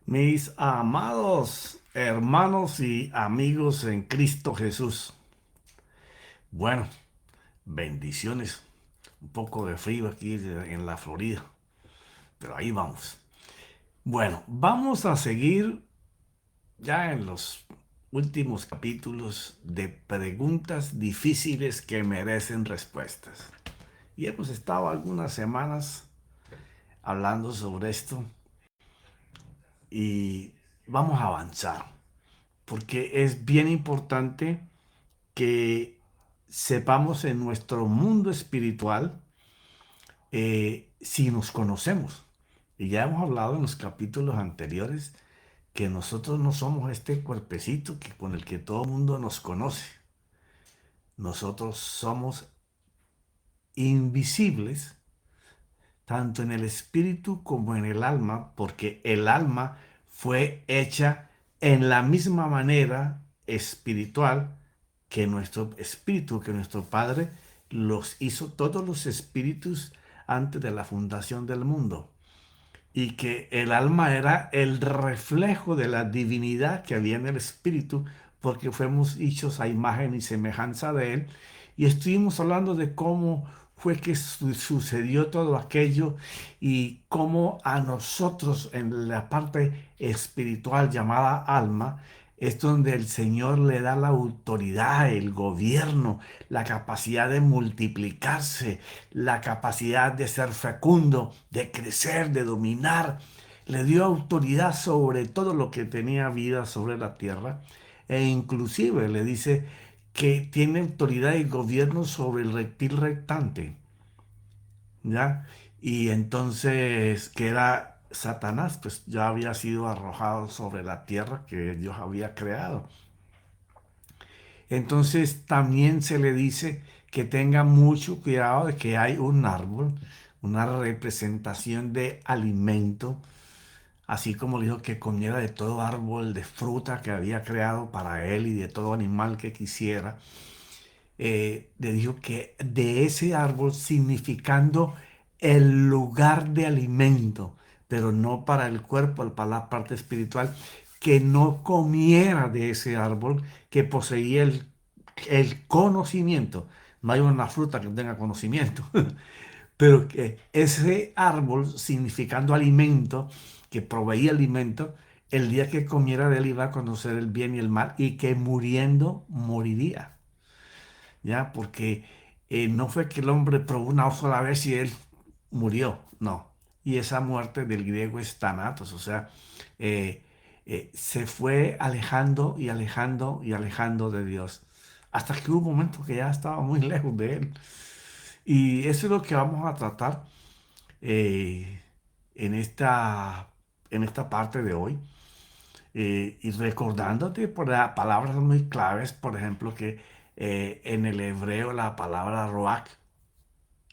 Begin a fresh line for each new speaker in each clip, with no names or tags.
Mis amados hermanos y amigos en Cristo Jesús. Bueno, bendiciones. Un poco de frío aquí en la Florida, pero ahí vamos. Bueno, vamos a seguir ya en los últimos capítulos de preguntas difíciles que merecen respuestas. Y hemos estado algunas semanas hablando sobre esto y vamos a avanzar, porque es bien importante que sepamos en nuestro mundo espiritual si nos conocemos. Y ya hemos hablado en los capítulos anteriores que nosotros no somos este cuerpecito con el que todo el mundo nos conoce. Nosotros somos invisibles tanto en el espíritu como en el alma, porque el alma fue hecha en la misma manera espiritual que nuestro espíritu, que nuestro Padre los hizo todos los espíritus antes de la fundación del mundo. Y que el alma era el reflejo de la divinidad que había en el espíritu, porque fuimos hechos a imagen y semejanza de él. Y estuvimos hablando de cómo fue que sucedió todo aquello y cómo a nosotros en la parte espiritual llamada alma es donde el Señor le da la autoridad, el gobierno, la capacidad de multiplicarse, la capacidad de ser fecundo, de crecer, de dominar. Le dio autoridad sobre todo lo que tenía vida sobre la tierra e inclusive le dice que tiene autoridad y gobierno sobre el reptil rectante, ¿ya? Y entonces que era Satanás, pues ya había sido arrojado sobre la tierra que Dios había creado. Entonces también se le dice que tenga mucho cuidado de que hay un árbol, una representación de alimento, así como le dijo que comiera de todo árbol de fruta que había creado para él y de todo animal que quisiera. Le dijo que de ese árbol significando el lugar de alimento, pero no para el cuerpo, para la parte espiritual, que no comiera de ese árbol que poseía el conocimiento. No hay una fruta que tenga conocimiento, pero que ese árbol significando alimento, que proveía alimento, el día que comiera de él iba a conocer el bien y el mal y que muriendo moriría. ¿Ya? Porque no fue que el hombre probó una sola vez y él murió, no. Y esa muerte del griego es thanatos, o sea, eh, se fue alejando y alejando y alejando de Dios, hasta que hubo un momento que ya estaba muy lejos de él. Y eso es lo que vamos a tratar eh, en en esta parte de hoy. Y recordándote por palabras muy claves, por ejemplo, que en el hebreo la palabra roach,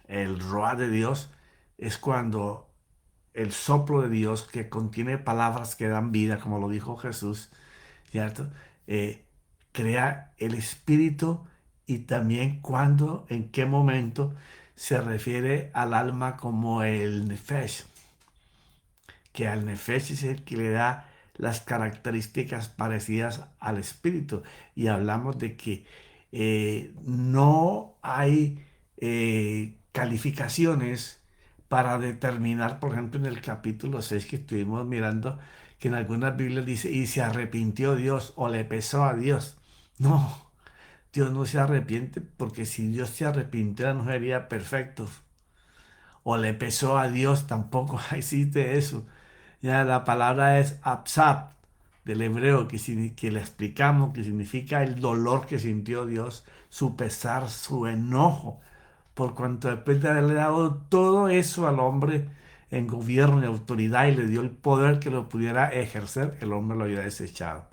el roach de Dios, es cuando el soplo de Dios que contiene palabras que dan vida, como lo dijo Jesús, ¿cierto? Crea el espíritu y también cuando, en qué momento se refiere al alma como el nefesh, que al nefesh es el que le da las características parecidas al espíritu. Y hablamos de que no hay calificaciones para determinar, por ejemplo, en el capítulo 6 que estuvimos mirando, que en algunas Biblias dice, y se arrepintió Dios o le pesó a Dios. No, Dios no se arrepiente porque si Dios se arrepintiera no sería perfecto. O le pesó a Dios, tampoco existe eso. Ya la palabra es apsat del hebreo, que le explicamos que significa el dolor que sintió Dios, su pesar, su enojo, por cuanto después de haberle dado todo eso al hombre en gobierno y autoridad y le dio el poder que lo pudiera ejercer, el hombre lo había desechado.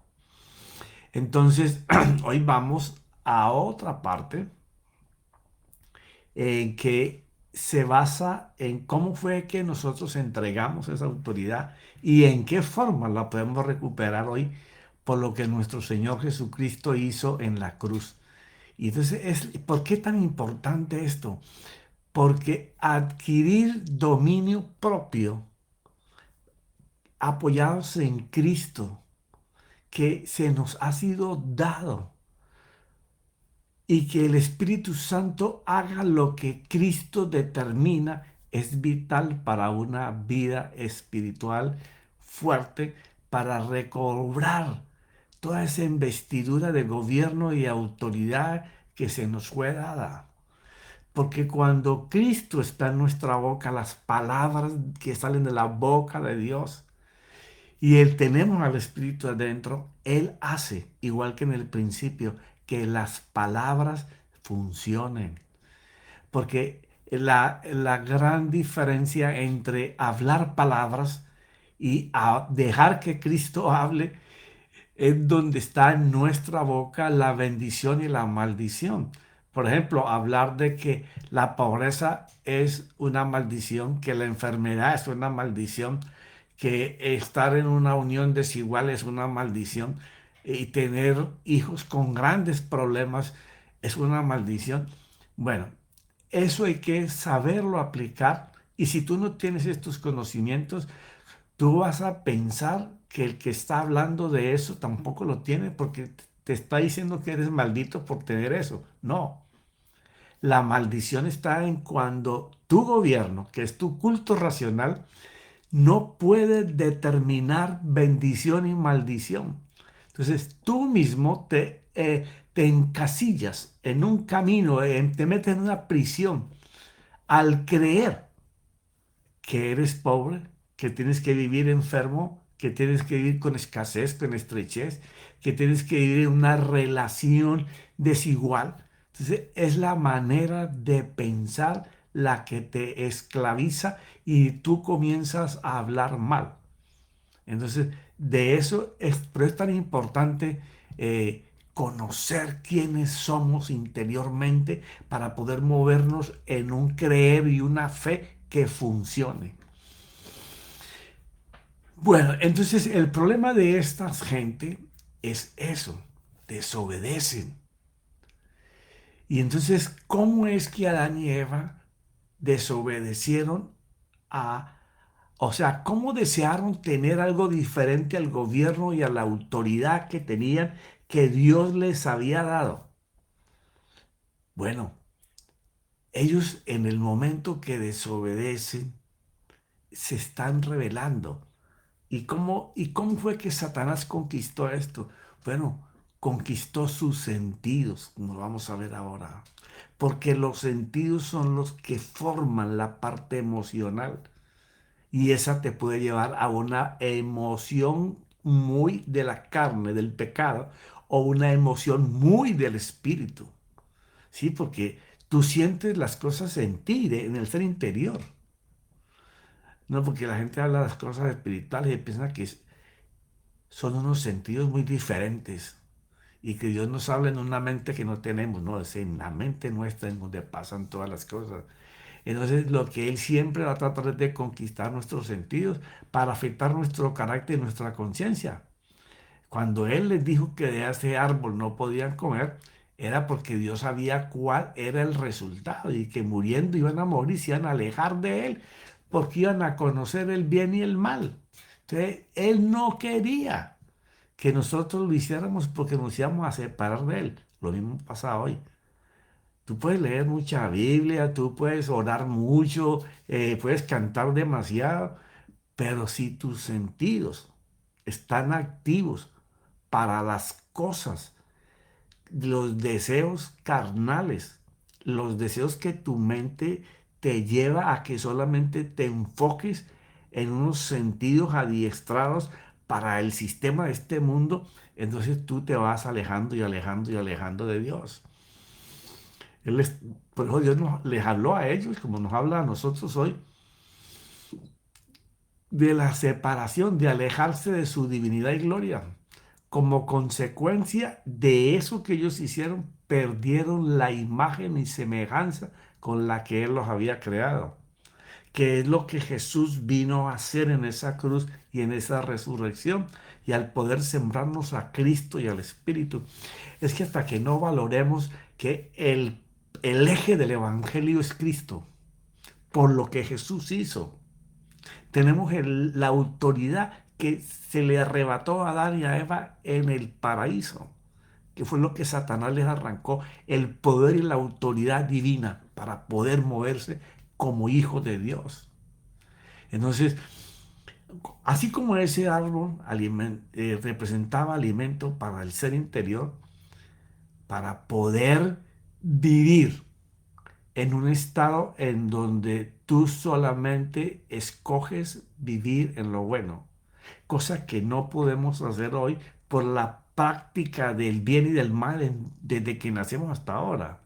Entonces, hoy vamos a otra parte que se basa en cómo fue que nosotros entregamos esa autoridad y en qué forma la podemos recuperar hoy por lo que nuestro Señor Jesucristo hizo en la cruz. Y entonces, ¿por qué tan importante esto? Porque adquirir dominio propio apoyados en Cristo, que se nos ha sido dado y que el Espíritu Santo haga lo que Cristo determina es vital para una vida espiritual fuerte, para recobrar toda esa investidura de gobierno y autoridad que se nos fue dada. Porque cuando Cristo está en nuestra boca, las palabras que salen de la boca de Dios, y tenemos al Espíritu adentro, Él hace, igual que en el principio, que las palabras funcionen. Porque la gran diferencia entre hablar palabras y dejar que Cristo hable es donde está en nuestra boca la bendición y la maldición. Por ejemplo, hablar de que la pobreza es una maldición, que la enfermedad es una maldición, que estar en una unión desigual es una maldición y tener hijos con grandes problemas es una maldición. Bueno, eso hay que saberlo aplicar y si tú no tienes estos conocimientos, tú vas a pensar que el que está hablando de eso tampoco lo tiene porque te está diciendo que eres maldito por tener eso. No, la maldición está en cuando tu gobierno, que es tu culto racional, no puede determinar bendición y maldición. Entonces tú mismo te encasillas en un camino, te metes en una prisión al creer que eres pobre, que tienes que vivir enfermo, que tienes que vivir con escasez, con estrechez, que tienes que vivir en una relación desigual. Entonces es la manera de pensar la que te esclaviza y tú comienzas a hablar mal. Entonces de eso es, pero es tan importante conocer quiénes somos interiormente para poder movernos en un creer y una fe que funcione. Bueno, entonces el problema de esta gente es eso, desobedecen. Y entonces, ¿cómo es que Adán y Eva desobedecieron a, o sea, cómo desearon tener algo diferente al gobierno y a la autoridad que tenían que Dios les había dado? Bueno, ellos en el momento que desobedecen, se están rebelando. ¿Y cómo fue que Satanás conquistó esto? Bueno, conquistó sus sentidos, como lo vamos a ver ahora. Porque los sentidos son los que forman la parte emocional. Y esa te puede llevar a una emoción muy de la carne, del pecado, o una emoción muy del espíritu. Sí, porque tú sientes las cosas en ti, en el ser interior. No, porque la gente habla de las cosas espirituales y piensa que son unos sentidos muy diferentes y que Dios nos habla en una mente que no tenemos, no, es en la mente nuestra en donde pasan todas las cosas. Entonces, lo que Él siempre va a tratar es de conquistar nuestros sentidos para afectar nuestro carácter y nuestra conciencia. Cuando Él les dijo que de ese árbol no podían comer, era porque Dios sabía cuál era el resultado y que muriendo iban a morir, se iban a alejar de Él, porque iban a conocer el bien y el mal. Entonces, Él no quería que nosotros lo hiciéramos porque nos íbamos a separar de Él. Lo mismo pasa hoy. Tú puedes leer mucha Biblia, tú puedes orar mucho, puedes cantar demasiado, pero si tus sentidos están activos para las cosas, los deseos carnales, los deseos que tu mente te lleva a que solamente te enfoques en unos sentidos adiestrados para el sistema de este mundo, entonces tú te vas alejando y alejando y alejando de Dios. Él les, por eso Dios les habló a ellos, como nos habla a nosotros hoy, de la separación, de alejarse de su divinidad y gloria. Como consecuencia de eso que ellos hicieron, perdieron la imagen y semejanza con la que Él los había creado, que es lo que Jesús vino a hacer en esa cruz y en esa resurrección, y al poder sembrarnos a Cristo y al Espíritu. Es que hasta que no valoremos que el eje del Evangelio es Cristo, por lo que Jesús hizo, tenemos la autoridad que se le arrebató a Adán y a Eva en el paraíso, que fue lo que Satanás les arrancó, el poder y la autoridad divina para poder moverse como hijos de Dios. Entonces, así como ese árbol representaba alimento para el ser interior, para poder vivir en un estado en donde tú solamente escoges vivir en lo bueno, cosa que no podemos hacer hoy por la práctica del bien y del mal desde que nacemos hasta ahora.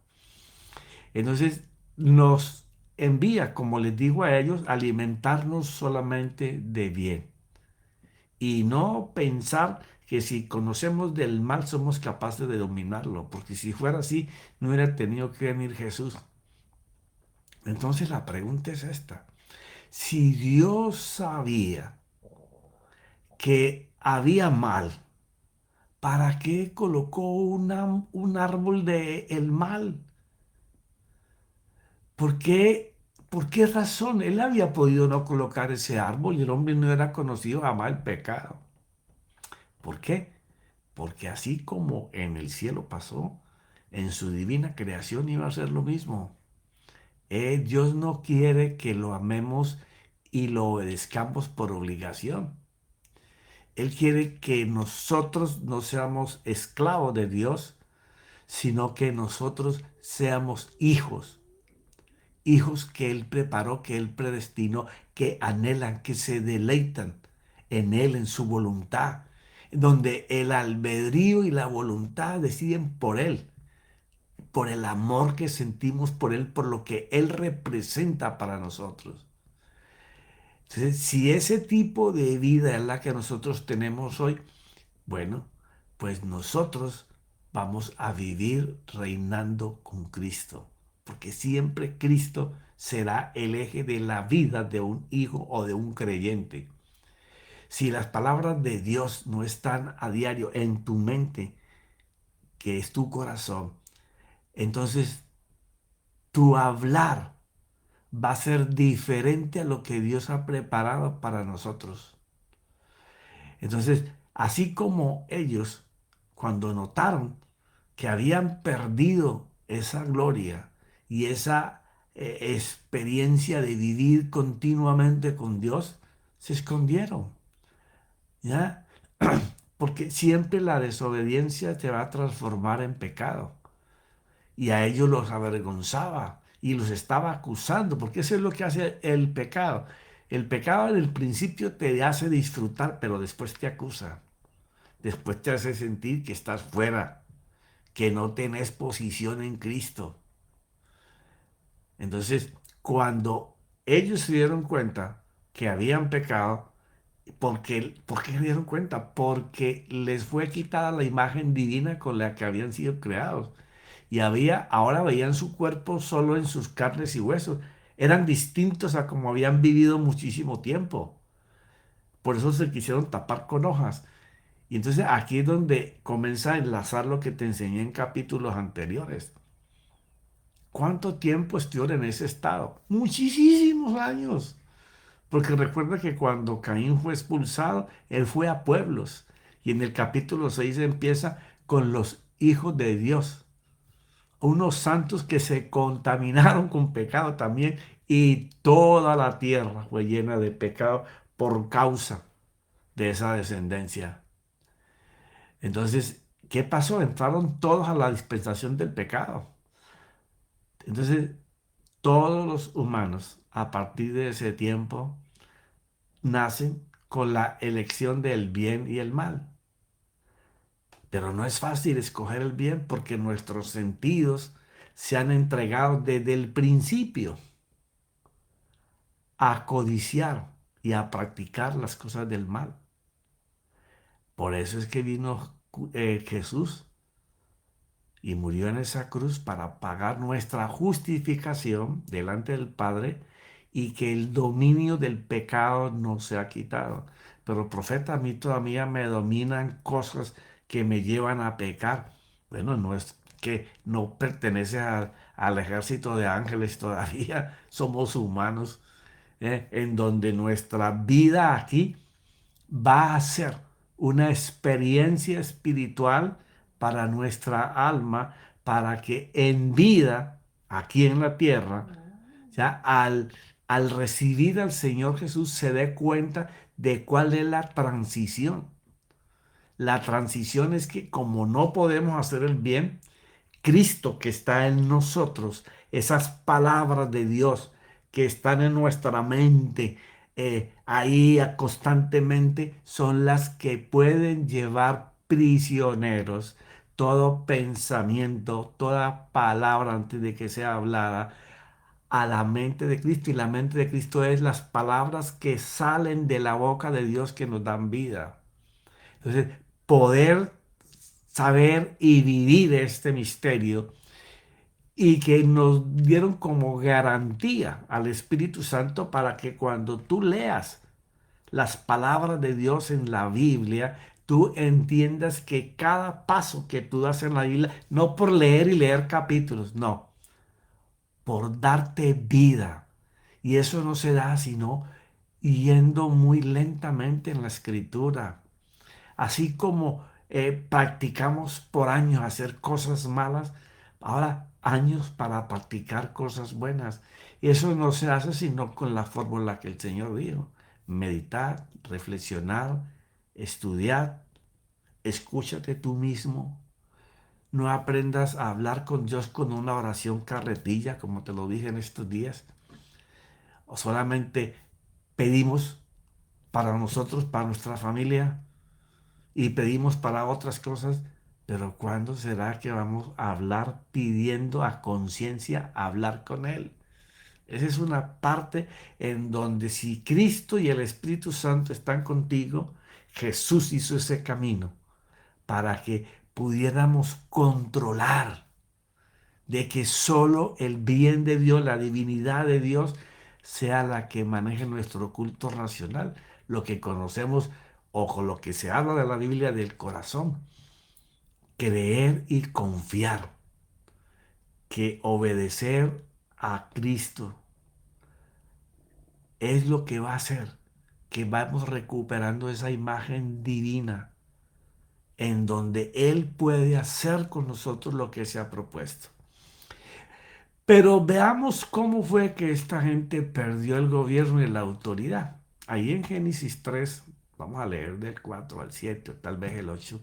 Entonces nos envía, como les digo a ellos, a alimentarnos solamente de bien y no pensar que si conocemos del mal somos capaces de dominarlo, porque si fuera así no hubiera tenido que venir Jesús. Entonces la pregunta es esta: si Dios sabía que había mal, ¿para qué colocó un árbol de el mal? ¿Por qué? ¿Por qué razón? Él había podido no colocar ese árbol y el hombre no era conocido jamás el pecado. ¿Por qué? Porque así como en el cielo pasó, en su divina creación iba a ser lo mismo. Dios no quiere que lo amemos y lo obedezcamos por obligación. Él quiere que nosotros no seamos esclavos de Dios, sino que nosotros seamos hijos, hijos que Él preparó, que Él predestinó, que anhelan, que se deleitan en Él, en su voluntad, donde el albedrío y la voluntad deciden por Él, por el amor que sentimos por Él, por lo que Él representa para nosotros. Entonces, si ese tipo de vida es la que nosotros tenemos hoy, bueno, pues nosotros vamos a vivir reinando con Cristo, porque siempre Cristo será el eje de la vida de un hijo o de un creyente. Si las palabras de Dios no están a diario en tu mente, que es tu corazón, entonces tu hablar va a ser diferente a lo que Dios ha preparado para nosotros. Entonces, así como ellos, cuando notaron que habían perdido esa gloria y esa experiencia de vivir continuamente con Dios, se escondieron, ¿ya? Porque siempre la desobediencia te va a transformar en pecado. Y a ellos los avergonzaba y los estaba acusando, porque eso es lo que hace el pecado. El pecado en el principio te hace disfrutar, pero después te acusa. Después te hace sentir que estás fuera, que no tenés posición en Cristo. Entonces, cuando ellos se dieron cuenta que habían pecado, ¿por qué se dieron cuenta? Porque les fue quitada la imagen divina con la que habían sido creados. Y ahora veían su cuerpo solo en sus carnes y huesos. Eran distintos a como habían vivido muchísimo tiempo. Por eso se quisieron tapar con hojas. Y entonces aquí es donde comienza a enlazar lo que te enseñé en capítulos anteriores. ¿Cuánto tiempo estuvieron en ese estado? Muchísimos años. Porque recuerda que cuando Caín fue expulsado, él fue a pueblos. Y en el capítulo 6 empieza con los hijos de Dios. Unos santos que se contaminaron con pecado también. Y toda la tierra fue llena de pecado por causa de esa descendencia. Entonces, ¿qué pasó? Entraron todos a la dispensación del pecado. Entonces, todos los humanos, a partir de ese tiempo, nacen con la elección del bien y el mal. Pero no es fácil escoger el bien porque nuestros sentidos se han entregado desde el principio a codiciar y a practicar las cosas del mal. Por eso es que vino Jesús y murió en esa cruz para pagar nuestra justificación delante del Padre y que el dominio del pecado no se ha quitado. Pero profeta, a mí todavía me dominan cosas que me llevan a pecar. Bueno, no es que no pertenece al ejército de ángeles todavía, somos humanos, en donde nuestra vida aquí va a ser una experiencia espiritual para nuestra alma, para que en vida, aquí en la tierra, ya al recibir al Señor Jesús se dé cuenta de cuál es la transición. La transición es que como no podemos hacer el bien, Cristo que está en nosotros, esas palabras de Dios que están en nuestra mente, ahí constantemente, son las que pueden llevar prisioneros todo pensamiento, toda palabra antes de que sea hablada a la mente de Cristo. Y la mente de Cristo es las palabras que salen de la boca de Dios que nos dan vida. Entonces, poder saber y vivir este misterio y que nos dieron como garantía al Espíritu Santo para que cuando tú leas las palabras de Dios en la Biblia, tú entiendas que cada paso que tú das en la Biblia, no por leer y leer capítulos, no, por darte vida. Y eso no se da sino yendo muy lentamente en la escritura. Así como practicamos por años hacer cosas malas, ahora años para practicar cosas buenas. Y eso no se hace sino con la fórmula que el Señor dijo. Meditar, reflexionar, estudiar, escúchate tú mismo. No aprendas a hablar con Dios con una oración carretilla, como te lo dije en estos días. O solamente pedimos para nosotros, para nuestra familia, y pedimos para otras cosas, pero ¿cuándo será que vamos a hablar pidiendo a conciencia hablar con Él? Esa es una parte en donde si Cristo y el Espíritu Santo están contigo, Jesús hizo ese camino para que pudiéramos controlar de que solo el bien de Dios, la divinidad de Dios, sea la que maneje nuestro culto racional, lo que conocemos o con lo que se habla de la Biblia del corazón. Creer y confiar que obedecer a Cristo es lo que va a hacer que vamos recuperando esa imagen divina en donde Él puede hacer con nosotros lo que se ha propuesto. Pero veamos cómo fue que esta gente perdió el gobierno y la autoridad. Ahí en Génesis 3, vamos a leer del 4 al 7, o tal vez el 8.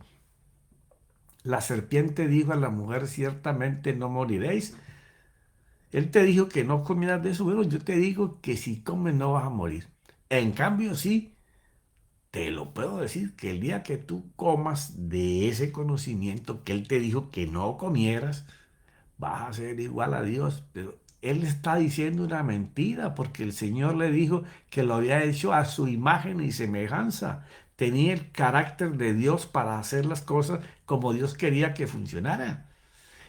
La serpiente dijo a la mujer, ciertamente no moriréis. Él te dijo que no comieras de eso. Bueno, yo te digo que si comes no vas a morir. En cambio, sí, te lo puedo decir que el día que tú comas de ese conocimiento que Él te dijo que no comieras, vas a ser igual a Dios. Pero Él está diciendo una mentira porque el Señor le dijo que lo había hecho a su imagen y semejanza. Tenía el carácter de Dios para hacer las cosas como Dios quería que funcionaran.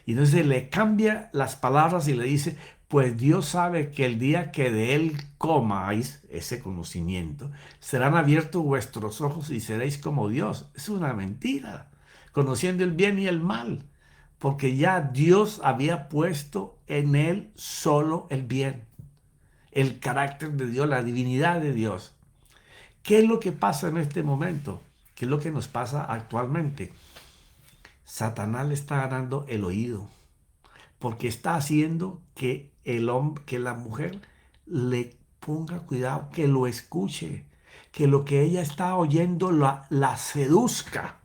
Y entonces le cambia las palabras y le dice, pues Dios sabe que el día que de él comáis ese conocimiento, serán abiertos vuestros ojos y seréis como Dios. Es una mentira, conociendo el bien y el mal, porque ya Dios había puesto en él solo el bien, el carácter de Dios, la divinidad de Dios. ¿Qué es lo que pasa en este momento? ¿Qué es lo que nos pasa actualmente? Satanás le está ganando el oído porque está haciendo que el hombre, que la mujer le ponga cuidado, que lo escuche, que lo que ella está oyendo la seduzca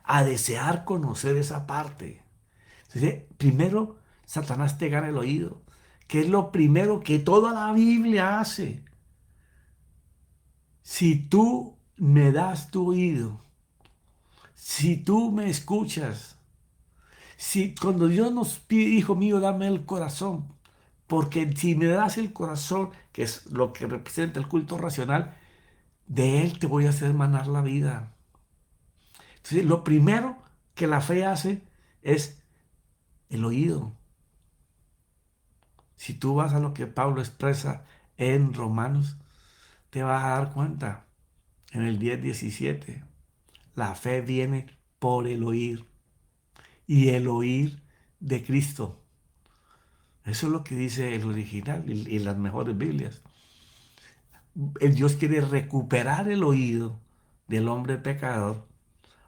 a desear conocer esa parte. Entonces, primero, Satanás te gana el oído, que es lo primero que toda la Biblia hace. Si tú me das tu oído, si tú me escuchas, si cuando Dios nos pide, hijo mío, dame el corazón, porque si me das el corazón, que es lo que representa el culto racional, de él te voy a hacer manar la vida. Entonces, lo primero que la fe hace es el oído. Si tú vas a lo que Pablo expresa en Romanos, te vas a dar cuenta en el 10:17. La fe viene por el oír y el oír de Cristo. Eso es lo que dice el original y las mejores Biblias. El Dios quiere recuperar el oído del hombre pecador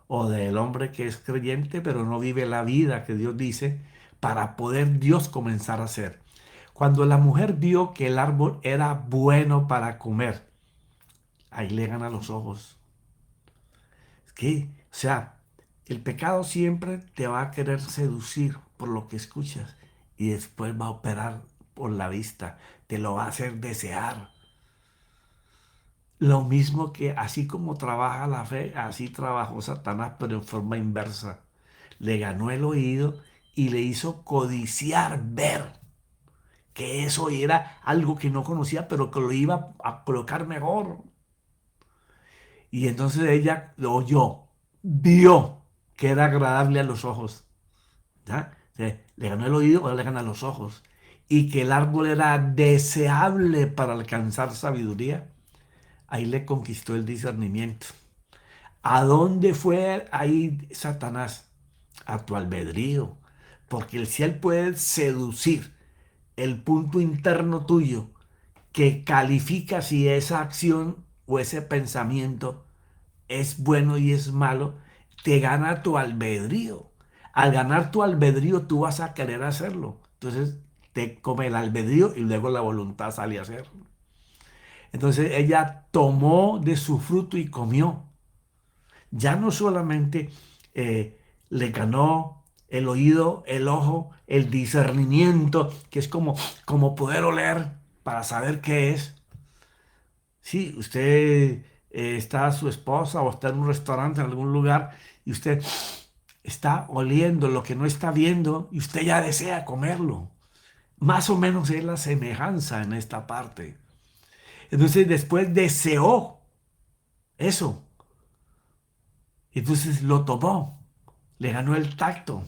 o del hombre que es creyente pero no vive la vida que Dios dice para poder Dios comenzar a hacer. Cuando la mujer vio que el árbol era bueno para comer, ahí le gana los ojos. Es que, o sea, el pecado siempre te va a querer seducir por lo que escuchas y después va a operar por la vista, te lo va a hacer desear. Lo mismo que así como trabaja la fe, así trabajó Satanás, pero en forma inversa. Le ganó el oído y le hizo codiciar ver que eso era algo que no conocía, pero que lo iba a colocar mejor. Y entonces ella lo oyó, vio que era agradable a los ojos. ¿Ya? Le ganó el oído, ahora le gana los ojos. Y que el árbol era deseable para alcanzar sabiduría. Ahí le conquistó el discernimiento. ¿A dónde fue ahí Satanás? A tu albedrío. Porque si él puede seducir el punto interno tuyo que califica si esa acción o ese pensamiento es bueno y es malo, te gana tu albedrío. Al ganar tu albedrío, tú vas a querer hacerlo. Entonces te come el albedrío y luego la voluntad sale a hacerlo. Entonces ella tomó de su fruto y comió. Ya no solamente le ganó el oído, el ojo, el discernimiento, que es como poder oler para saber qué es. Sí, usted está a su esposa o está en un restaurante, en algún lugar, y usted está oliendo lo que no está viendo y usted ya desea comerlo. Más o menos es la semejanza en esta parte. Entonces después deseó eso. Entonces lo tomó, le ganó el tacto.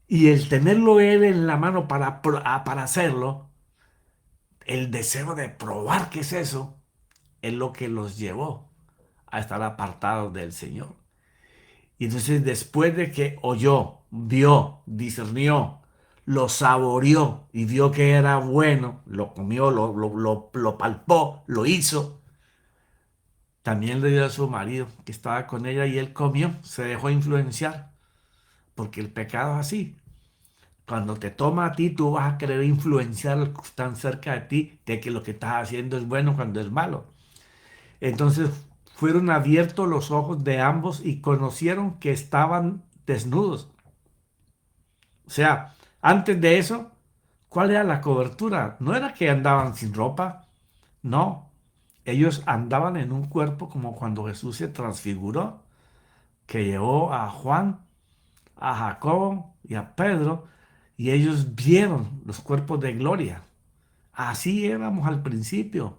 Y el tenerlo él en la mano para hacerlo, el deseo de probar qué es eso, es lo que los llevó a estar apartados del Señor. Y entonces después de que oyó, vio, discernió, lo saboreó y vio que era bueno, lo comió, lo palpó, lo hizo, también le dio a su marido que estaba con ella y él comió, se dejó influenciar, porque el pecado es así. Cuando te toma a ti, tú vas a querer influenciar a los que están cerca de ti de que lo que estás haciendo es bueno cuando es malo. Entonces fueron abiertos los ojos de ambos y conocieron que estaban desnudos. O sea, antes de eso, ¿cuál era la cobertura? No era que andaban sin ropa, no. Ellos andaban en un cuerpo como cuando Jesús se transfiguró, que llevó a Juan, a Jacobo y a Pedro, y ellos vieron los cuerpos de gloria. Así éramos al principio.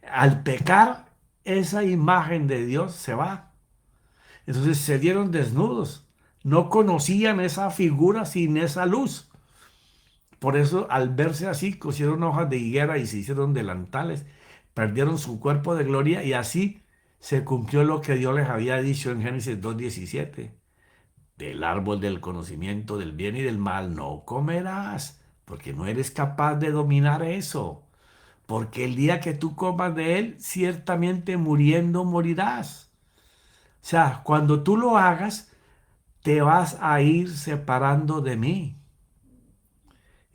Al pecar, esa imagen de Dios se va. Entonces se dieron desnudos. No conocían esa figura sin esa luz. Por eso, al verse así, cosieron hojas de higuera y se hicieron delantales. Perdieron su cuerpo de gloria y así se cumplió lo que Dios les había dicho en Génesis 2:17. Del árbol del conocimiento del bien y del mal no comerás, porque no eres capaz de dominar eso. Porque el día que tú comas de él, ciertamente muriendo morirás. O sea, cuando tú lo hagas, te vas a ir separando de mí,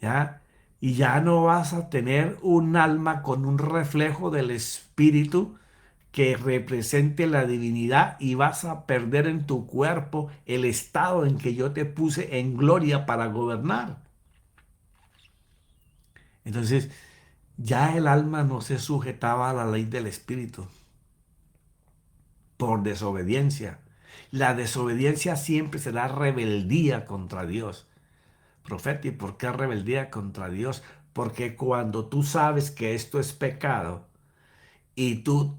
¿ya? Y ya no vas a tener un alma con un reflejo del espíritu que represente la divinidad y vas a perder en tu cuerpo el estado en que yo te puse en gloria para gobernar. Entonces, ya el alma no se sujetaba a la ley del espíritu por desobediencia. La desobediencia siempre será rebeldía contra Dios. Profeta, ¿y por qué rebeldía contra Dios? Porque cuando tú sabes que esto es pecado y tú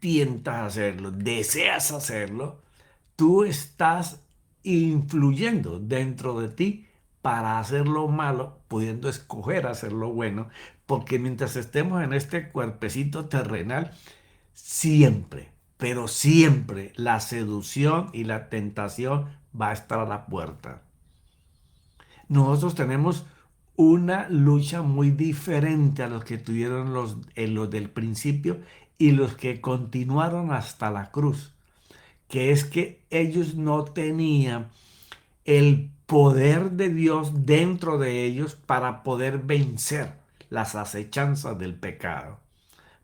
tientas a hacerlo, deseas hacerlo, tú estás influyendo dentro de ti para hacer lo malo, pudiendo escoger hacer lo bueno, porque mientras estemos en este cuerpecito terrenal, siempre, pero siempre la seducción y la tentación va a estar a la puerta. Nosotros tenemos una lucha muy diferente a los que tuvieron los del principio y los que continuaron hasta la cruz, que es que ellos no tenían el poder de Dios dentro de ellos para poder vencer las acechanzas del pecado.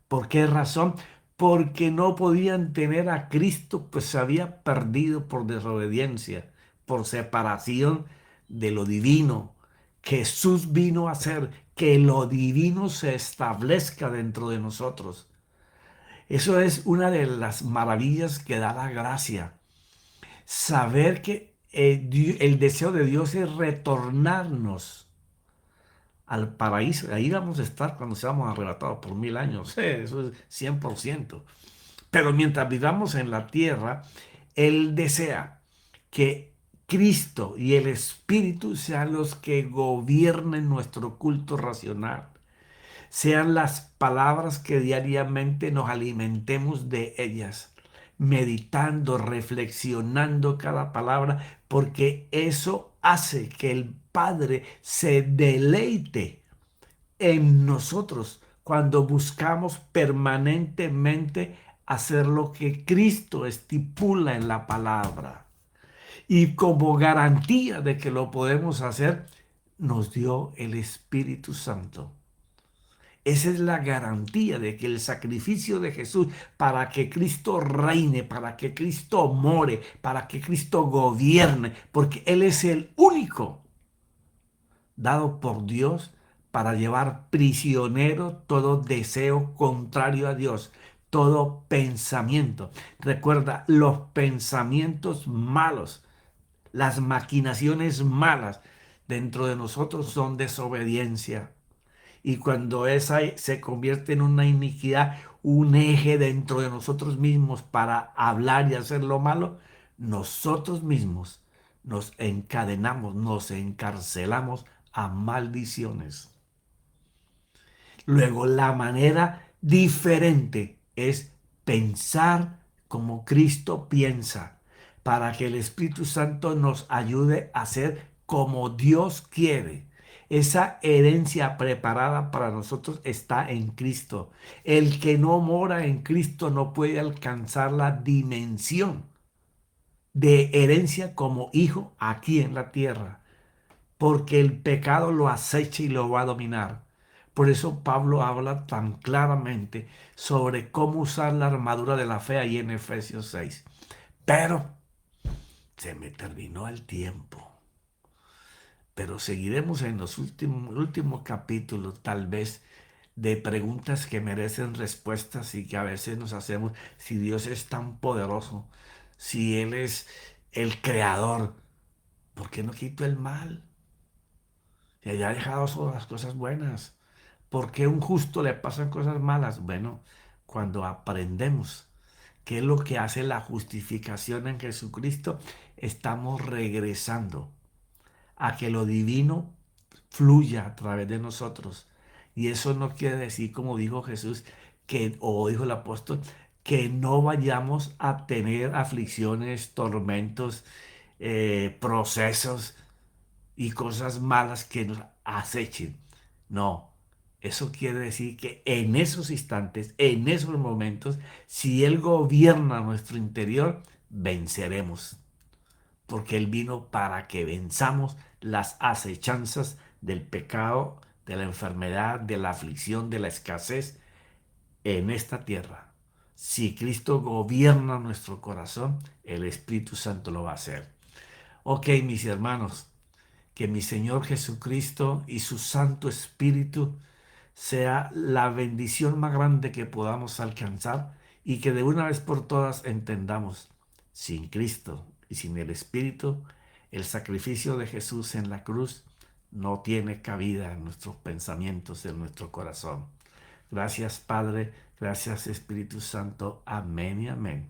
¿Por qué razón? Porque no podían tener a Cristo, pues se había perdido por desobediencia, por separación de lo divino. Jesús vino a hacer que lo divino se establezca dentro de nosotros. Eso es una de las maravillas que da la gracia. Saber que el deseo de Dios es retornarnos al paraíso. Ahí vamos a estar cuando seamos arrebatados por 1000 años. Eso es 100%. Pero mientras vivamos en la tierra, Él desea que Cristo y el Espíritu sean los que gobiernen nuestro culto racional. Sean las palabras que diariamente nos alimentemos de ellas, meditando, reflexionando cada palabra, porque eso hace que el Padre se deleite en nosotros cuando buscamos permanentemente hacer lo que Cristo estipula en la palabra. Y como garantía de que lo podemos hacer, nos dio el Espíritu Santo. Esa es la garantía de que el sacrificio de Jesús para que Cristo reine, para que Cristo more, para que Cristo gobierne, porque Él es el único dado por Dios para llevar prisionero todo deseo contrario a Dios, todo pensamiento. Recuerda, los pensamientos malos, las maquinaciones malas dentro de nosotros son desobediencia. Y cuando esa se convierte en una iniquidad, un eje dentro de nosotros mismos para hablar y hacer lo malo, nosotros mismos nos encadenamos, nos encarcelamos a maldiciones. Luego, la manera diferente es pensar como Cristo piensa, para que el Espíritu Santo nos ayude a ser como Dios quiere. Esa herencia preparada para nosotros está en Cristo. El que no mora en Cristo no puede alcanzar la dimensión de herencia como hijo aquí en la tierra, porque el pecado lo acecha y lo va a dominar. Por eso Pablo habla tan claramente sobre cómo usar la armadura de la fe ahí en Efesios 6. Pero se me terminó el tiempo. Pero seguiremos en los últimos capítulos, tal vez, de preguntas que merecen respuestas y que a veces nos hacemos si Dios es tan poderoso, si Él es el creador, ¿por qué no quito el mal? Y haya dejado solo las cosas buenas. ¿Por qué a un justo le pasan cosas malas? Bueno, cuando aprendemos qué es lo que hace la justificación en Jesucristo, estamos regresando a que lo divino fluya a través de nosotros. Y eso no quiere decir, como dijo Jesús, que, o dijo el apóstol, que no vayamos a tener aflicciones, tormentos, procesos y cosas malas que nos acechen. No, eso quiere decir que en esos instantes, en esos momentos, si Él gobierna nuestro interior, venceremos. Porque Él vino para que venzamos las acechanzas del pecado, de la enfermedad, de la aflicción, de la escasez en esta tierra. Si Cristo gobierna nuestro corazón, el Espíritu Santo lo va a hacer. Ok, mis hermanos. Que mi Señor Jesucristo y su Santo Espíritu sea la bendición más grande que podamos alcanzar y que de una vez por todas entendamos, sin Cristo y sin el Espíritu, el sacrificio de Jesús en la cruz no tiene cabida en nuestros pensamientos, en nuestro corazón. Gracias Padre, gracias Espíritu Santo. Amén y amén.